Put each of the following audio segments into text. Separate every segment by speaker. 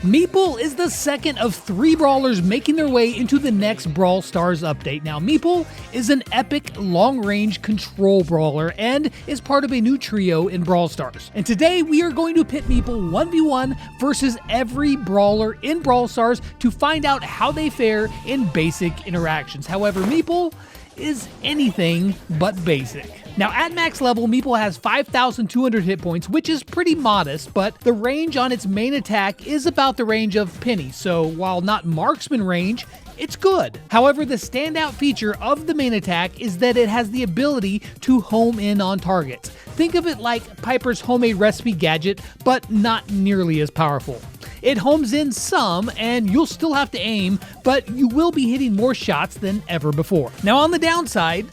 Speaker 1: Meeple is the second of 3 brawlers making their way into the next Brawl Stars update. Now, Meeple is an epic long-range control brawler and is part of a new trio in Brawl Stars. And today we are going to pit Meeple 1v1 versus every brawler in Brawl Stars to find out how they fare in basic interactions. However, Meeple is anything but basic. Now, at max level, Meeple has 5,200 hit points, which is pretty modest, but the range on its main attack is about the range of Penny, so while not marksman range, it's good. However, the standout feature of the main attack is that it has the ability to home in on targets. Think of it like Piper's homemade recipe gadget, but not nearly as powerful. It homes in some, and you'll still have to aim, but you will be hitting more shots than ever before. Now, on the downside,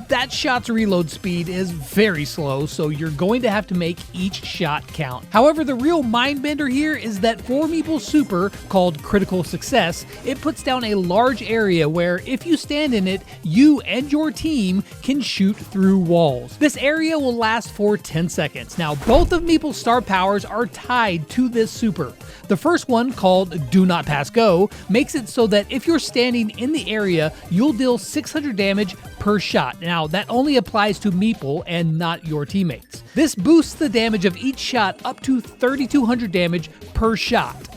Speaker 1: that shot's reload speed is very slow, so you're going to have to make each shot count. However, the real mind bender here is that for Meeple's super, called Critical Success, it puts down a large area where if you stand in it, you and your team can shoot through walls. This area will last for 10 seconds. Now, both of Meeple's star powers are tied to this super. The first one, called Do Not Pass Go, makes it so that if you're standing in the area, you'll deal 600 damage per shot. Now, that only applies to Meeple and not your teammates. This boosts the damage of each shot up to 3,200 damage per shot.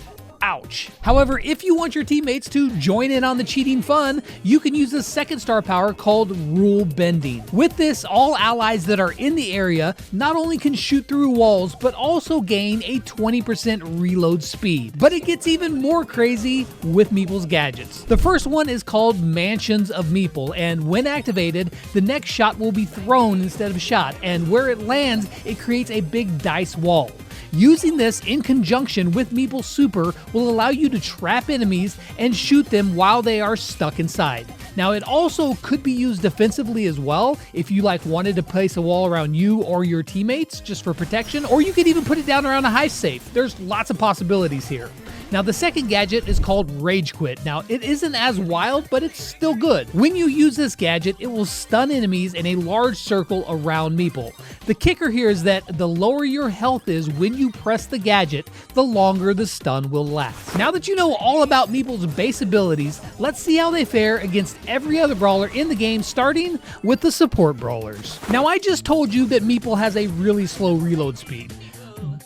Speaker 1: Ouch. However, if you want your teammates to join in on the cheating fun, you can use the second star power called Rule Bending. With this, all allies that are in the area not only can shoot through walls, but also gain a 20% reload speed. But it gets even more crazy with Meeple's gadgets. The first one is called Mansions of Meeple, and when activated, the next shot will be thrown instead of shot, and where it lands, it creates a big dice wall. Using this in conjunction with Meeple's super will allow you to trap enemies and shoot them while they are stuck inside. Now, it also could be used defensively as well if you wanted to place a wall around you or your teammates just for protection, or you could even put it down around a hive safe. There's lots of possibilities here. Now, the second gadget is called Rage Quit. Now, it isn't as wild, but it's still good. When you use this gadget, it will stun enemies in a large circle around Meeple. The kicker here is that the lower your health is when you press the gadget, the longer the stun will last. Now that you know all about Meeple's base abilities, let's see how they fare against every other brawler in the game, starting with the support brawlers. Now, I just told you that Meeple has a really slow reload speed.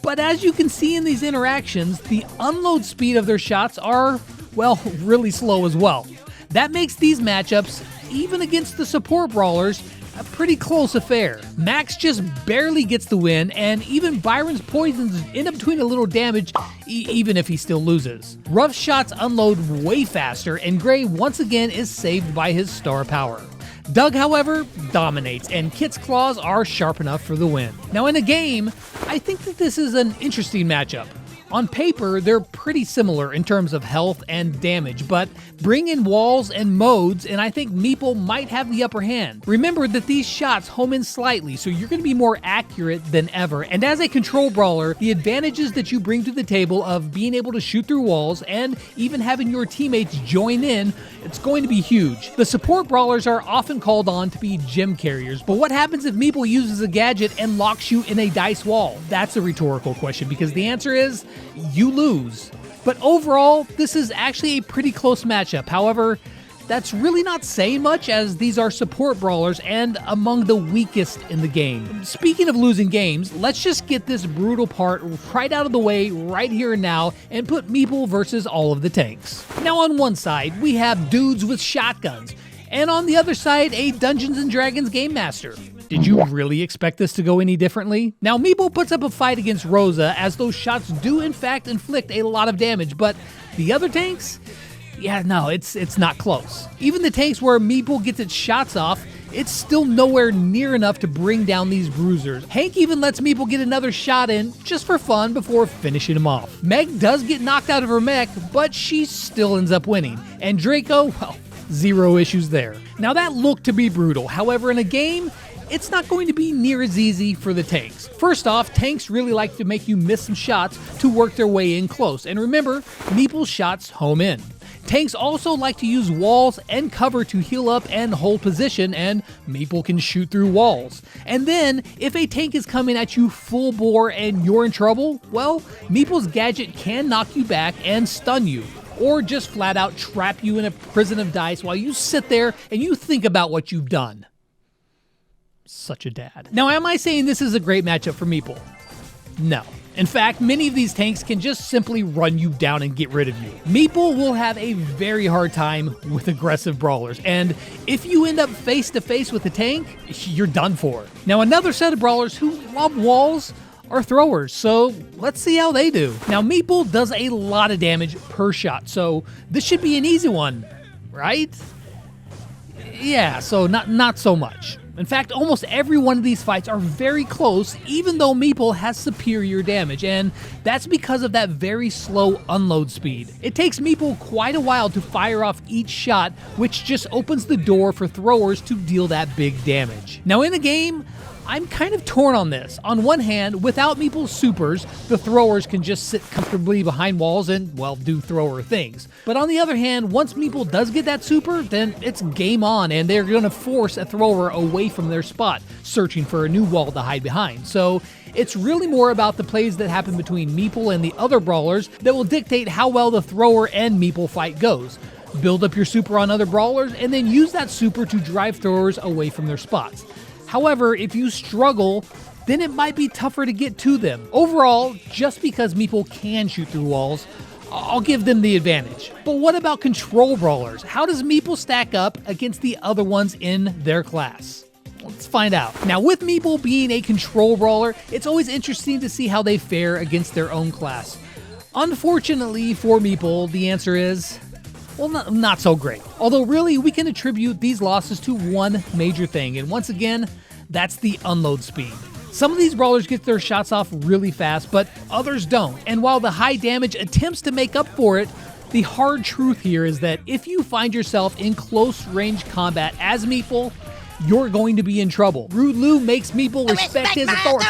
Speaker 1: But as you can see in these interactions, the unload speed of their shots are, well, really slow as well. That makes these matchups, even against the support brawlers, a pretty close affair. Max just barely gets the win, and even Byron's poisons end up doing a little damage, even if he still loses. Ruff shots unload way faster, and Gray once again is saved by his star power. Doug, however, dominates, and Kit's claws are sharp enough for the win. Now, in a game, I think that this is an interesting matchup. On paper, they're pretty similar in terms of health and damage, but bring in walls and modes, and I think Meeple might have the upper hand. Remember that these shots home in slightly, so you're going to be more accurate than ever, and as a control brawler, the advantages that you bring to the table of being able to shoot through walls and even having your teammates join in, it's going to be huge. The support brawlers are often called on to be gem carriers, but what happens if Meeple uses a gadget and locks you in a dice wall? That's a rhetorical question, because the answer is, you lose. But overall, this is actually a pretty close matchup. However, that's really not saying much, as these are support brawlers and among the weakest in the game. Speaking of losing games, let's just get this brutal part right out of the way right here and now and put Meeple versus all of the tanks. Now, on one side, we have dudes with shotguns, and on the other side, a Dungeons & Dragons Game Master. Did you really expect this to go any differently? Now, Meeple puts up a fight against Rosa, as those shots do in fact inflict a lot of damage, but the other tanks? Yeah, no, it's not close. Even the tanks where Meeple gets its shots off, it's still nowhere near enough to bring down these bruisers. Hank even lets Meeple get another shot in, just for fun, before finishing him off. Meg does get knocked out of her mech, but she still ends up winning. And Draco, well, zero issues there. Now, that looked to be brutal. However, in a game, it's not going to be near as easy for the tanks. First off, tanks really like to make you miss some shots to work their way in close. And remember, Meeple's shots home in. Tanks also like to use walls and cover to heal up and hold position, and Meeple can shoot through walls. And then, if a tank is coming at you full bore and you're in trouble, well, Meeple's gadget can knock you back and stun you, or just flat out trap you in a prison of dice while you sit there and you think about what you've done. Such a dad. Now, am I saying this is a great matchup for Meeple? No. In fact, many of these tanks can just simply run you down and get rid of you. Meeple will have a very hard time with aggressive brawlers, and if you end up face to face with a tank, you're done for. Now, another set of brawlers who love walls are throwers, so let's see how they do. Now, Meeple does a lot of damage per shot, so this should be an easy one, right? Yeah, so not so much. In fact, almost every one of these fights are very close, even though Meeple has superior damage, and that's because of that very slow unload speed. It takes Meeple quite a while to fire off each shot, which just opens the door for throwers to deal that big damage. Now, in a game, I'm kind of torn on this. On one hand, without Meeple's supers, the throwers can just sit comfortably behind walls and, well, do thrower things. But on the other hand, once Meeple does get that super, then it's game on, and they're going to force a thrower away from their spot, searching for a new wall to hide behind. So it's really more about the plays that happen between Meeple and the other brawlers that will dictate how well the thrower and Meeple fight goes. Build up your super on other brawlers, and then use that super to drive throwers away from their spots. However, if you struggle, then it might be tougher to get to them. Overall, just because Meeple can shoot through walls, I'll give them the advantage. But what about control brawlers? How does Meeple stack up against the other ones in their class? Let's find out. Now, with Meeple being a control brawler, it's always interesting to see how they fare against their own class. Unfortunately for Meeple, the answer is, well, not so great. Although really, we can attribute these losses to one major thing, and once again, that's the unload speed. Some of these brawlers get their shots off really fast, but others don't. And while the high damage attempts to make up for it, the hard truth here is that if you find yourself in close range combat as Meeple, you're going to be in trouble. Rude Lou makes Meeple respect his authority.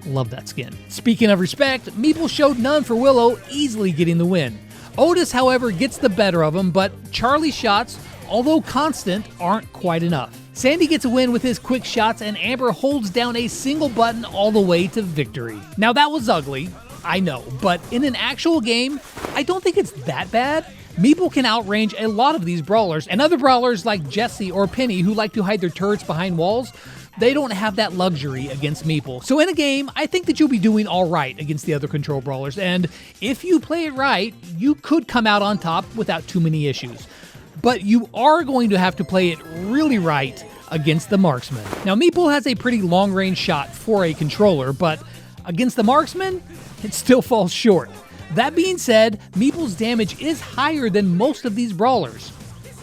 Speaker 1: Love that skin. Speaking of respect, Meeple showed none for Willow, easily getting the win. Otis, however, gets the better of him, but Charlie's shots, although constant, aren't quite enough. Sandy gets a win with his quick shots, and Amber holds down a single button all the way to victory. Now, that was ugly, I know, but in an actual game, I don't think it's that bad. Meeple can outrange a lot of these brawlers, and other brawlers like Jessie or Penny who like to hide their turrets behind walls, they don't have that luxury against Meeple. So in a game, I think that you'll be doing all right against the other control brawlers, and if you play it right, you could come out on top without too many issues. But you are going to have to play it really right against the marksman. Now, Meeple has a pretty long-range shot for a controller, but against the marksman, it still falls short. That being said, Meeple's damage is higher than most of these brawlers.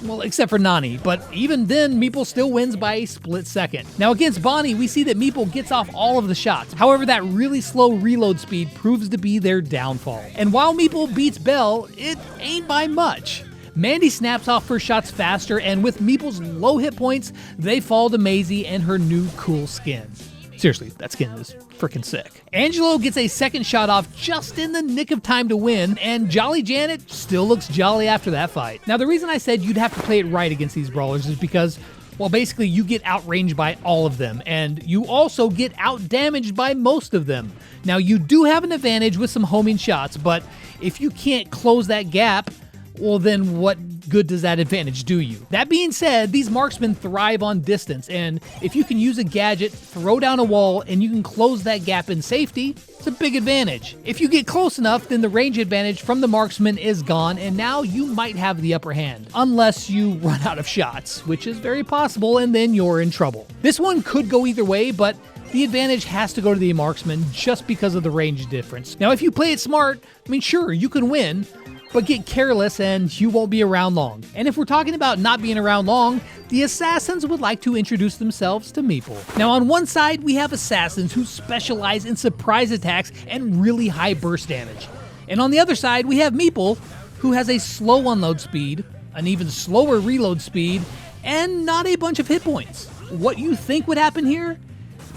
Speaker 1: Well, except for Nani, but even then, Meeple still wins by a split second. Now, against Bonnie, we see that Meeple gets off all of the shots. However, that really slow reload speed proves to be their downfall. And while Meeple beats Belle, it ain't by much. Mandy snaps off her shots faster, and with Meeple's low hit points, they fall to Maisie and her new cool skin. Seriously, that skin is freaking sick. Angelo gets a second shot off just in the nick of time to win, and Jolly Janet still looks jolly after that fight. Now, the reason I said you'd have to play it right against these brawlers is because, well, basically you get outranged by all of them, and you also get outdamaged by most of them. Now, you do have an advantage with some homing shots, but if you can't close that gap, well, then what good does that advantage do you? That being said, these marksmen thrive on distance, and if you can use a gadget, throw down a wall, and you can close that gap in safety, it's a big advantage. If you get close enough, then the range advantage from the marksman is gone, and now you might have the upper hand. Unless you run out of shots, which is very possible, and then you're in trouble. This one could go either way, but the advantage has to go to the marksman just because of the range difference. Now, if you play it smart, I mean, sure, you can win, but get careless and you won't be around long. And if we're talking about not being around long, the assassins would like to introduce themselves to Meeple. Now, on one side, we have assassins who specialize in surprise attacks and really high burst damage. And on the other side, we have Meeple, who has a slow unload speed, an even slower reload speed, and not a bunch of hit points. What you think would happen here?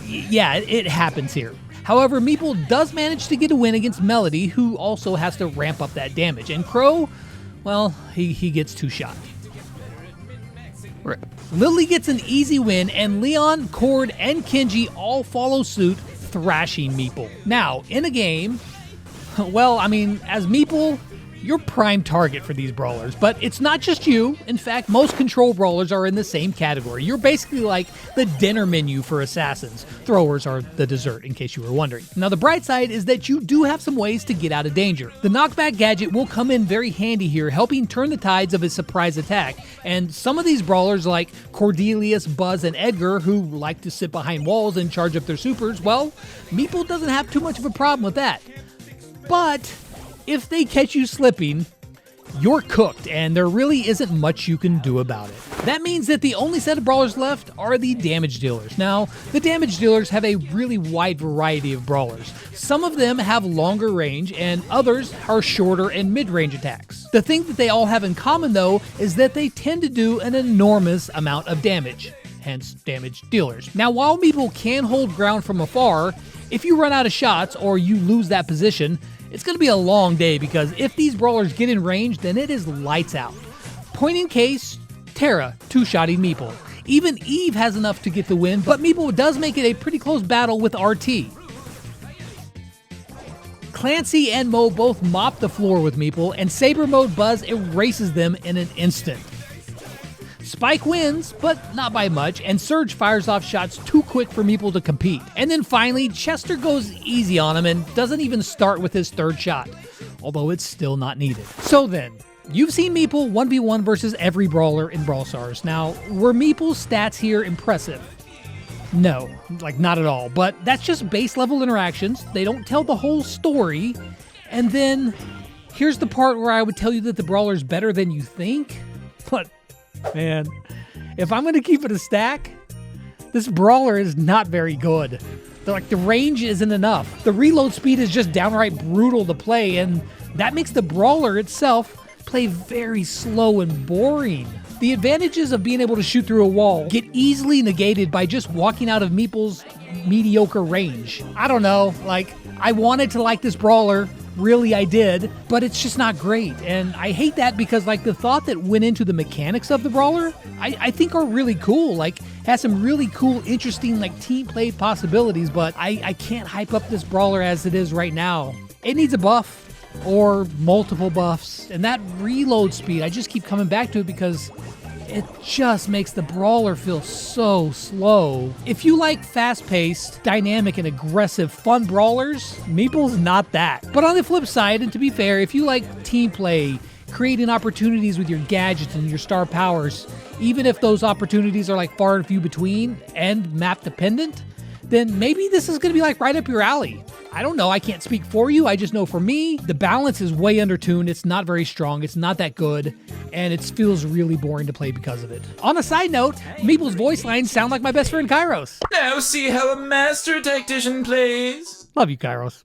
Speaker 1: Yeah, it happens here. However, Meeple does manage to get a win against Melody, who also has to ramp up that damage. And Crow, well, he gets 2 shot. Lily gets an easy win, and Leon, Cord, and Kenji all follow suit, thrashing Meeple. Now, in a game, well, I mean, as Meeple, you're prime target for these brawlers, but it's not just you. In fact, most control brawlers are in the same category. You're basically like the dinner menu for assassins. Throwers are the dessert, in case you were wondering. Now, the bright side is that you do have some ways to get out of danger. The knockback gadget will come in very handy here, helping turn the tides of a surprise attack. And some of these brawlers like Cordelius, Buzz, and Edgar, who like to sit behind walls and charge up their supers, well, Meeple doesn't have too much of a problem with that. But if they catch you slipping, you're cooked, and there really isn't much you can do about it. That means that the only set of brawlers left are the damage dealers. Now, the damage dealers have a really wide variety of brawlers. Some of them have longer range, and others are shorter and mid-range attacks. The thing that they all have in common, though, is that they tend to do an enormous amount of damage, hence damage dealers. Now, while Meeple can hold ground from afar, if you run out of shots or you lose that position, it's going to be a long day, because if these brawlers get in range, then it is lights out. Point in case, Terra 2-shotting Meeple. Even Eve has enough to get the win, but Meeple does make it a pretty close battle with RT. Clancy and Mo both mop the floor with Meeple, and Saber Mode Buzz erases them in an instant. Spike wins, but not by much, and Surge fires off shots too quick for Meeple to compete. And then finally, Chester goes easy on him and doesn't even start with his 3rd shot, although it's still not needed. So then, you've seen Meeple 1v1 versus every brawler in Brawl Stars. Now, were Meeple's stats here impressive? No, like not at all, but that's just base level interactions. They don't tell the whole story. And then, here's the part where I would tell you that the brawler's better than you think, but man, if I'm going to keep it a stack, this brawler is not very good. The range isn't enough. The reload speed is just downright brutal to play, and that makes the brawler itself play very slow and boring. The advantages of being able to shoot through a wall get easily negated by just walking out of Meeple's mediocre range. I don't know, I wanted to like this brawler. Really, I did, but it's just not great. And I hate that because the thought that went into the mechanics of the brawler, I think are really cool. Has some really cool, interesting team play possibilities, but I can't hype up this brawler as it is right now. It needs a buff or multiple buffs. And that reload speed, I just keep coming back to it because it just makes the brawler feel so slow. If you like fast-paced, dynamic, and aggressive, fun brawlers, Meeple's not that. But on the flip side, and to be fair, if you like team play, creating opportunities with your gadgets and your star powers, even if those opportunities are far and few between and map dependent, then maybe this is going to be right up your alley. I don't know, I can't speak for you, I just know for me, the balance is way undertuned, it's not very strong, it's not that good, and it feels really boring to play because of it. On a side note, Meeple's voice lines sound like my best friend Kairos.
Speaker 2: Now see how a master tactician plays.
Speaker 1: Love you, Kairos.